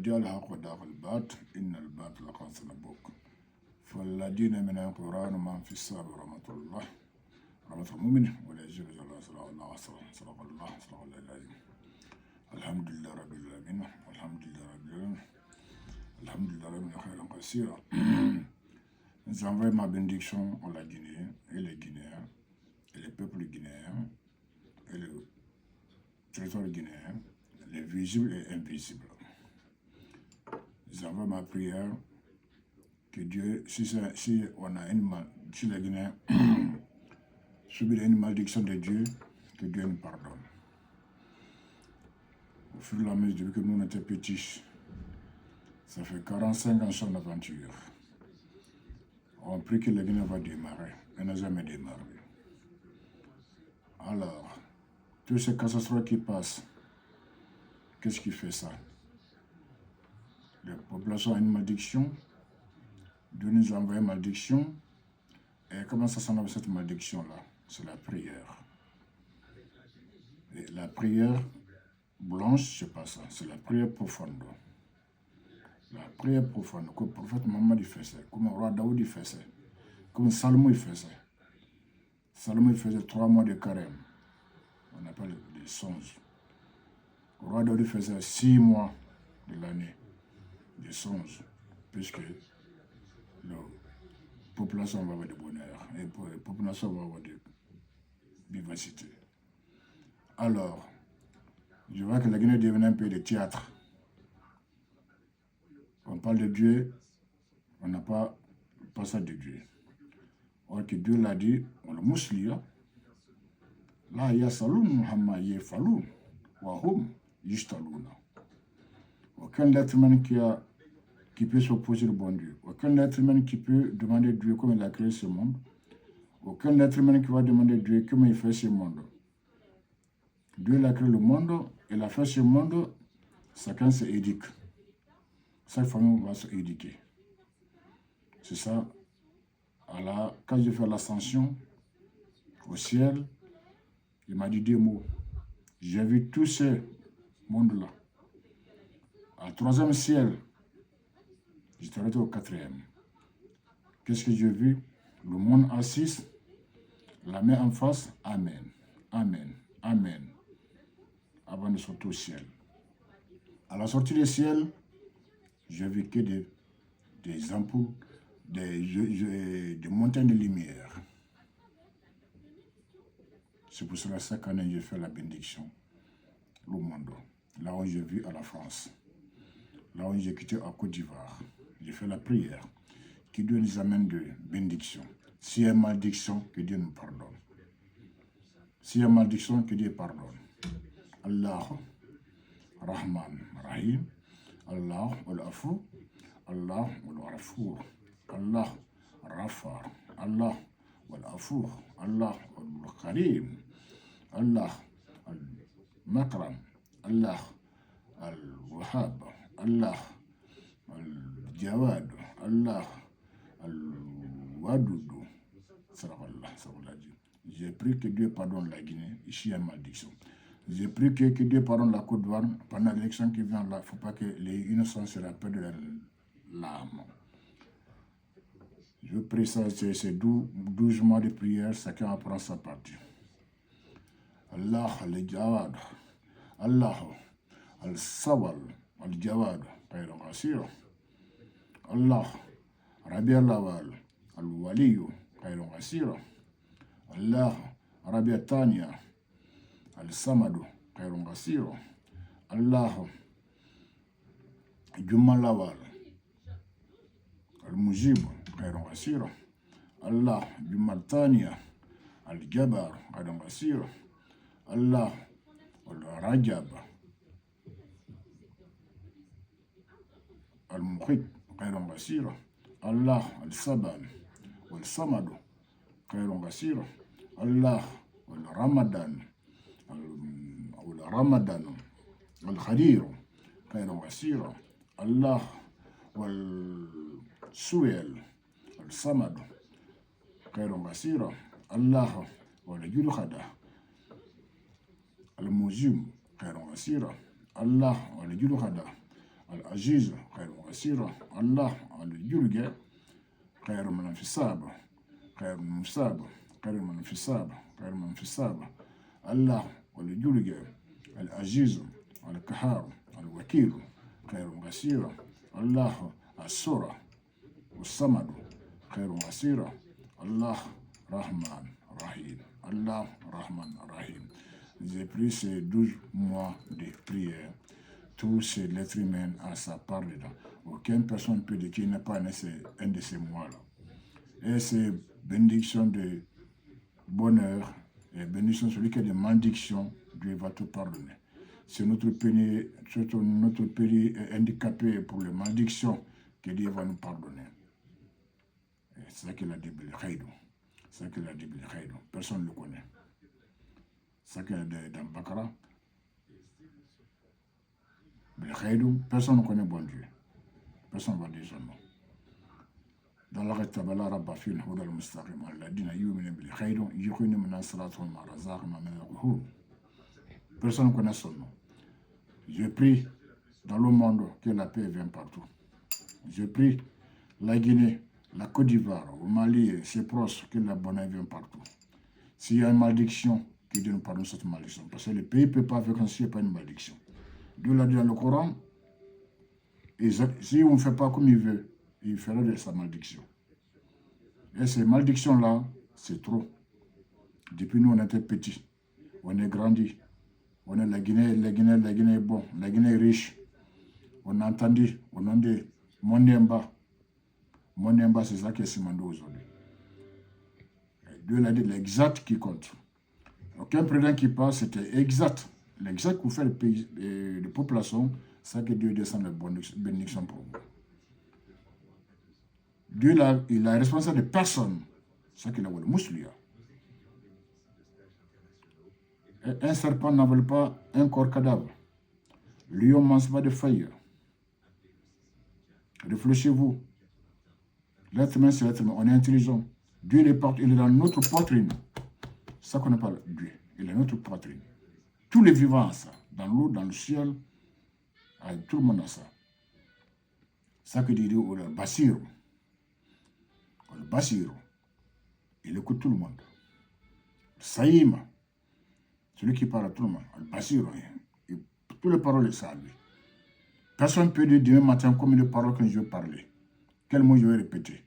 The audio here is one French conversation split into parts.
جاء الحق وداق الباطل إن الباطل كان زهوقا فالذين من القرآن من في السماء رحمة الله رحمة المؤمن ولا يجوز الله صلى الله عليه وسلم صدق الله العظيم. الحمد لله رب العالمين الحمد لله رب العالمين الحمد لله رب العالمين خيرا كثيرا. J'envoie ma bénédiction à la Guinée et les Guinéens et les peuples guinéens et le territoire guinéen, les visibles et invisibles. J'envoie ma prière que Dieu, si on a si les Guinéens subissent une malédiction de Dieu, que Dieu nous pardonne. Au fur et à mesure, depuis que nous étions petits, ça fait 45 ans sur l'aventure. On prie que la Guinée va démarrer. Elle n'a jamais démarré. Alors, toutes ces catastrophes qui passent, qu'est-ce qui fait ça? La population a une malédiction. Dieu nous a envoyé une malédiction. Et comment ça s'en va cette malédiction-là? C'est la prière. Et la prière blanche, c'est pas ça. C'est la prière profonde. La prière profonde, comme le prophète Mohammed faisait, comme le roi Daoud faisait, comme Salomon faisait. Salomon faisait 3 mois de carême. On appelle les songes. Le roi Daoud faisait 6 mois de l'année de songes, puisque la population va avoir du bonheur et la population va avoir de vivacité. Alors, je vois que la Guinée devient un peu de théâtre. On parle de Dieu, on n'a pas le passage de Dieu. Or que Dieu l'a dit, on le mouslia. Là, il y a saloun, Muhammad Yefalou, Wahum, Yishtalouna. Aucun être humain qui peut s'opposer au bon Dieu. Aucun être humain qui peut demander Dieu comment il a créé ce monde. Aucun être humain qui va demander Dieu comment il fait ce monde. Dieu a créé le monde, il a fait ce monde, chacun s'éduque. Chaque famille va se éduquer. C'est ça. Alors, quand je fais l'ascension au ciel, il m'a dit 2 mots. J'ai vu tout ce monde-là. Au 3e ciel, j'étais arrêté au 4e. Qu'est-ce que j'ai vu? Le monde assis, la main en face, Amen, Amen, Amen, avant de sortir au ciel. À la sortie du ciel, j'ai vu que des ampoules, des montagnes de lumière. C'est pour cela que chaque année, je fais la bénédiction, le monde. Là où j'ai vu à la France, là où j'ai quitté à Côte d'Ivoire, j'ai fait la prière. Que Dieu nous amène de bénédiction. S'il y a une malédiction, que Dieu nous pardonne. S'il y a une malédiction, que Dieu pardonne. Allah, Rahman, Rahim, Allah, Al-Afou, Allah, Al-Rafour, Allah, Rafar, Allah, Al-Afour, Allah, Al-Karim, Allah, Al-Makram, Allah, Al-Wahhab, Allah, Al-Jawad, Allah, Al-Wadoudou. J'ai prié que Dieu pardonne la Guinée, ici il y a une malédiction. J'ai prié que Dieu pardonne la Côte d'Ivoire pendant l'élection qui vient là. Il ne faut pas que les innocents se rappellent de l'âme. Je prie ça, c'est 12 mois de prière, chacun apprend sa partie. Allah, al-Jawad, Allah, al-Sawal, al-Jawad, Khayran Qasira. Allah, Rabi al-Lawal, al-Waliyu, Khayran Qasira. Allah, Rabi al-Taniya, al-Samadu, Khayran Qasira. Allah, Jumal Lawal, al-Mujib, Khayran Qasira. Allah, Jumal Taniya, al-Jabar, Khayran Qasira. Allah, al-Rajab, al-Mukhit, Khayran Qasira. Allah, al-Saban, wal-Samadu, Khayran Qasira. Allah, al-Ramadan, al-Khadir, Khayran Qasira. Allah, wal-Suel, al-Samad, Khayran Qasira. Allah, wal-Julkhada, al-Mujim, Khayran Qasira. Allah, wal-Julkhada, العزيز خير غسيرا الله الجرجة خير من انفساب خير من مساب خير من انفساب خير من انفساب الله الجرجة العزيز القهار الوكيل خير غسيرا الله السورة والصمد خير غسيرا الله رحمن رحيم Allah Rahman Rahim. J'ai pris ces 12 mois de prière. Tous ces lettres humaines à sa part dedans. Aucune personne peut dire qu'il n'est pas un de ces mois-là. Et ces bénédictions de bonheur et bénédictions celui qui a des malédictions, Dieu va te pardonner. C'est notre pays handicapé pour les malédictions que Dieu va nous pardonner. C'est ça qu'il a dit, c'est ça qu'il a dit, personne ne le connaît. C'est ça qu'il a dit dans Bakara. Personne ne connaît bon Dieu. Personne ne va dire son nom. Dans la Tabala Rabbafin, Houdal Mustaqim, Alladina Yumin bil Khaydon, Yukhini Minasraton Marazak, Mamelakuhu. Personne ne connaît son nom. Je prie dans le monde que la paix vienne partout. Je prie la Guinée, la Côte d'Ivoire, au Mali, ses proches, que la bonheur vienne partout. S'il y a une malédiction, que Dieu nous pardonne cette malédiction. Parce que le pays ne peut pas vivre s'il n'y a pas une malédiction. Dieu l'a dit dans le Coran, et si on ne fait pas comme il veut, il fera de sa malédiction. Et ces malédictions-là, c'est trop. Depuis nous, on était petits, on est grandi, on est la Guinée est bon, la Guinée est riche. On a entendu, au nom de Mondemba. Mondemba, c'est ça qui est Simando aujourd'hui. Dieu l'a dit, l'exact qui compte. Aucun président qui passe, c'était exact. L'exact pour faire le pays, les populations, c'est ça que Dieu descend la bénédiction pour vous. Dieu, il est responsable de personne. C'est ça qu'il a voulu. Mouslia. Un serpent n'avale pas un corps cadavre. Lion ne mange pas de feuilles. Réfléchissez-vous. L'être humain, c'est l'être humain. On est intelligent. Dieu il est dans notre poitrine. C'est ça qu'on appelle Dieu. Il est dans notre poitrine. Tous les vivants ont ça. Dans l'eau, dans le ciel, tout le monde a ça. C'est ça que dit le Basiro. Le Basiro, il écoute tout le monde. Le Saïma, celui qui parle à tout le monde. Le Basiro, toutes les paroles, c'est à lui. Personne ne peut dire demain matin combien de paroles que je vais parler. Quel mot je vais répéter.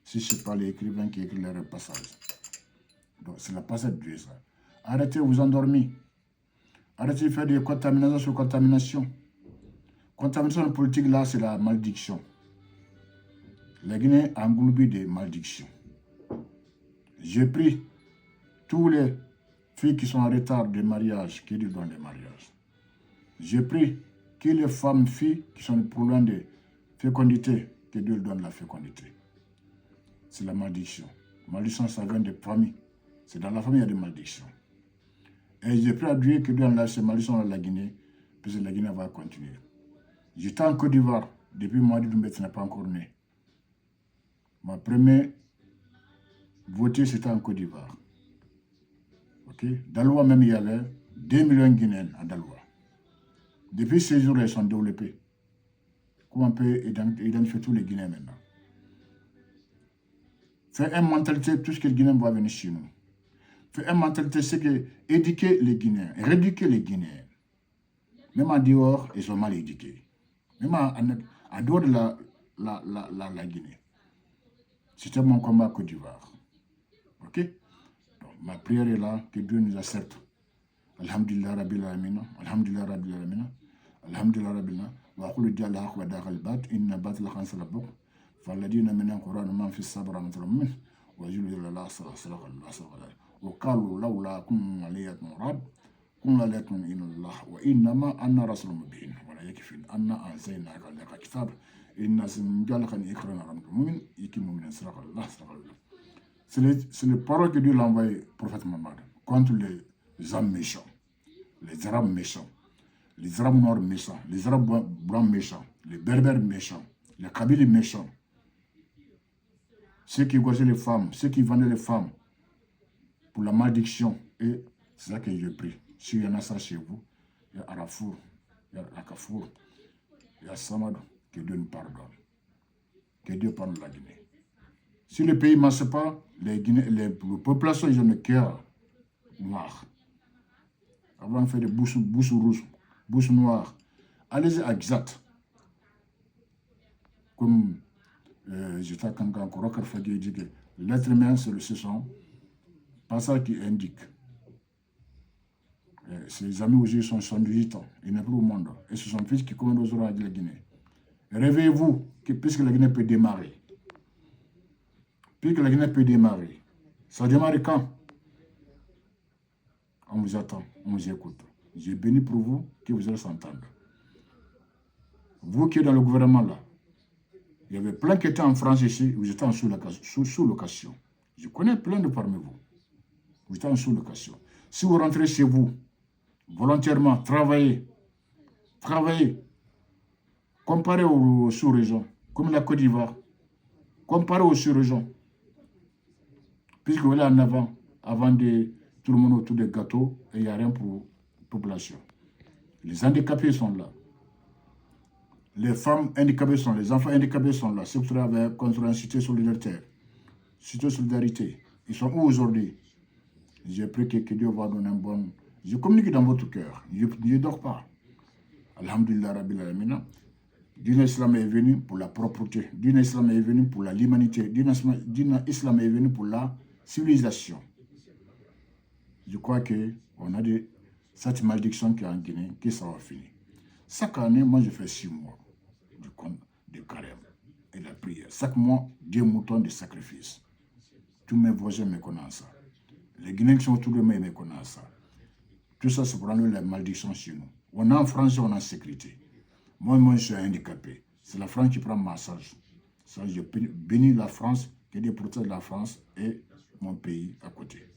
Si ce n'est pas l'écrivain qui écrit les passages. Donc, c'est la passage de Dieu, ça. Arrêtez de vous endormir. Arrêtez de faire des contaminations sur contamination. Contamination politique, là, c'est la malédiction. La Guinée a englobé des malédictions. J'ai pris tous les filles qui sont en retard de mariage, qui disent dans les mariages. J'ai pris que les femmes, filles qui sont pour loin de fécondité, que Dieu donne la fécondité. C'est la malédiction. Malédiction, ça vient des familles. C'est dans la famille, il y a des malédictions. Et j'ai pris à Dieu que Dieu enlève ces malédictions dans la Guinée, parce que la Guinée va continuer. J'étais en Côte d'Ivoire, depuis Madi Doumbé n'est pas encore né. Ma première votée, c'était en Côte d'Ivoire. Ok? Daloa même, il y avait 2 millions de Guinéens à Daloa. Depuis ces jours, ils sont développés. Comment on peut identifier tous les Guinéens maintenant? Faire une mentalité, tout ce que les Guinéens vont venir chez nous. Faire une mentalité, c'est que éduquer les Guinéens, rééduquer les Guinéens. Même en dehors, ils sont mal éduqués. Même en dehors de la Guinée. C'était mon combat à Côte d'Ivoire. Ok? Donc, ma prière est là, que Dieu nous accepte. Alhamdulillah Rabbil Alamina, Alhamdulillah Rabbil Alamina, Alhamdulillah Rabbil Alamina, wa qulu jalla haq wa dakhal bat, inna bat la khansa labuk, falladina min al-Qur'an man fi sabra min, wa julu ila Allah sallallahu alaihi wa sallam. Wa qalu lawla kun aliyatun rab, kun aliyatun ila Allah, wa innama anna rasulun mubin, wa la yakfin, anna anzaynaka laka kitab, inna sinjalaka ni ikrana ramdu mumin, yiki mumin sallallahu alaihi wa sallam. C'est le parole que Dieu l'a envoyé, prophète Mohammed, contre les hommes méchants, les Arabes méchants, les Arabes noirs méchants, les Arabes blancs méchants, les Berbères méchants, les Kabyles méchants, ceux qui égorgeaient les femmes, ceux qui vendaient les femmes pour la malédiction. Et c'est ça que je prie. S'il y en a ça chez vous, il y a Arafour, il y a Akafour, et à Samadou, que Dieu nous pardonne. Que Dieu pardonne la Guinée. Si le pays ne marche pas, les populations, ils ont le cœur noir. Avant de faire des bouches rouges, bouches noires, allez-y à Xat. Comme j'étais quand Korokar Fagé dit que l'être humain, ce sont passages qui indiquent. Ses amis aujourd'hui sont 78 ans, il n'est plus au monde. Et c'est son fils qui commande aux oreilles de la Guinée. Réveillez-vous, puisque la Guinée peut démarrer. Puisque la Guinée peut démarrer. Ça démarre quand? On vous attend, on vous écoute. J'ai béni pour vous que vous allez s'entendre. Vous qui êtes dans le gouvernement là, il y avait plein qui étaient en France ici, vous étiez en sous-location. Je connais plein de parmi vous. Vous étiez en sous-location. Si vous rentrez chez vous, volontairement, travaillez, comparez aux sous-régions, comme la Côte d'Ivoire, comparez aux sous-régions. Puisque vous êtes en avant de tout le monde autour des gâteaux, et il n'y a rien pour la population. Les handicapés sont là. Les femmes handicapées sont là, les enfants handicapés sont là. C'est pour ça qu'on construit une cité solidarité. Cité solidarité. Ils sont où aujourd'hui? J'ai pris que Dieu va donner un bon... Je communique dans votre cœur. Je ne dors pas. Alhamdulillah Rabbil Alamina. Dîner Islam est venu pour la propreté. Dîner Islam est venu pour l'humanité. Dîner Islam est venu pour la civilisation. Je crois qu'on a cette malédiction qui est en Guinée, que ça va finir. Chaque année, moi, je fais 6 mois de carême et de la prière. Chaque mois, 2 moutons de sacrifice. Tous mes voisins me connaissent ça. Les Guinéens qui sont autour de moi me connaissent ça. Tout ça, c'est pour enlever la malédiction chez nous. On est en France, on est en sécurité. Moi, je suis handicapé. C'est la France qui prend ma charge. Ça, je bénis la France, que Dieu protège la France et mon pays à côté.